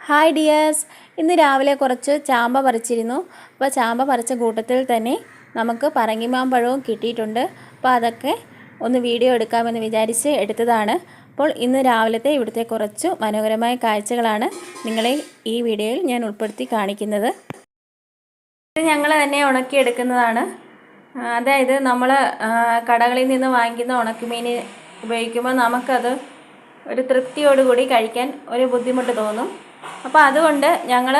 Hi dears, ഇന്ന് രാവിലെ കുറച്ച് ചാമ്പ പറിച്ചിരുന്നു. അപ്പോൾ ചാമ്പ പറിച്ച കൂട്ടത്തിൽ തന്നെ നമുക്ക് പറങ്കിമാമ്പഴവും കിട്ടിയിട്ടുണ്ട്. അപ്പോൾ അതൊക്കെ ഒന്ന് വീഡിയോ എടുക്കാമെന്ന് വിചാരിച്ച് എടുത്തതാണ്. അപ്പോൾ ഇന്ന് രാവിലത്തെ ഇവിടുത്തെ കുറച്ച് മനോഹരമായ കാഴ്ചകളാണ് നിങ്ങളെ ഈ വീഡിയോയിൽ ഞാൻ ഉൾപ്പെടുത്തി കാണിക്കുന്നത്. ഇത് ഞങ്ങൾ തന്നെ ഉണക്കിയെടുക്കുന്നതാണ്. അതായത് നമ്മൾ കടകളിൽ നിന്ന് വാങ്ങിക്കുന്ന ഉണക്കമീൻ ഉപയോഗിക്കുമ്പോൾ നമുക്കത് ഒരു തൃപ്തിയോടുകൂടി കഴിക്കാൻ ഒരു ബുദ്ധിമുട്ട് തോന്നും. അപ്പോൾ അതുകൊണ്ട് ഞങ്ങൾ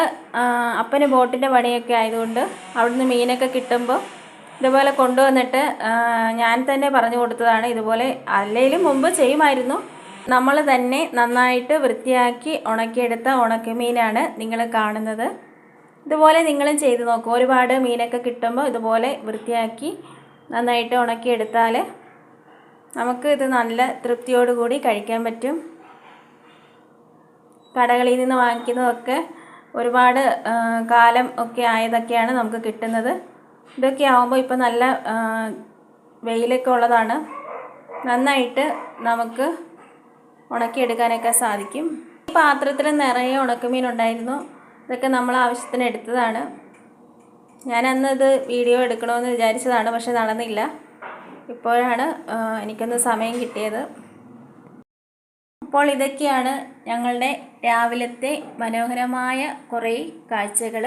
അപ്പന് ബോട്ടിൻ്റെ പണിയൊക്കെ ആയതുകൊണ്ട് അവിടുന്ന് മീനൊക്കെ കിട്ടുമ്പോൾ ഇതുപോലെ കൊണ്ടുവന്നിട്ട് ഞാൻ തന്നെ പറഞ്ഞു കൊടുത്തതാണ്. ഇതുപോലെ അല്ലെങ്കിലും മുമ്പ് ചെയ്യുമായിരുന്നു. നമ്മൾ തന്നെ നന്നായിട്ട് വൃത്തിയാക്കി ഉണക്കിയെടുത്ത ഉണക്കമീനാണ് നിങ്ങൾ കാണുന്നത്. ഇതുപോലെ നിങ്ങളും ചെയ്ത് നോക്കും. ഒരുപാട് മീനൊക്കെ കിട്ടുമ്പോൾ ഇതുപോലെ വൃത്തിയാക്കി നന്നായിട്ട് ഉണക്കിയെടുത്താൽ നമുക്ക് ഇത് നല്ല തൃപ്തിയോടുകൂടി കഴിക്കാൻ പറ്റും. കടകളിൽ നിന്ന് വാങ്ങിക്കുന്നതൊക്കെ ഒരുപാട് കാലം ഒക്കെ ആയതൊക്കെയാണ് നമുക്ക് കിട്ടുന്നത്. ഇതൊക്കെ ആകുമ്പോൾ ഇപ്പോൾ നല്ല വെയിലൊക്കെ ഉള്ളതാണ്. നന്നായിട്ട് നമുക്ക് ഉണക്കിയെടുക്കാനൊക്കെ സാധിക്കും. ഈ പാത്രത്തിൽ നിറയെ ഉണക്കമീൻ ഉണ്ടായിരുന്നു. ഇതൊക്കെ നമ്മൾ ആവശ്യത്തിന് എടുത്തതാണ്. ഞാൻ അന്ന് ഇത് വീഡിയോ എടുക്കണമെന്ന് വിചാരിച്ചതാണ്, പക്ഷെ നടന്നില്ല. ഇപ്പോഴാണ് എനിക്കൊന്ന് സമയം കിട്ടിയത്. അപ്പോൾ ഇതൊക്കെയാണ് ഞങ്ങളുടെ രാവിലത്തെ മനോഹരമായ കുറേ കാഴ്ചകൾ.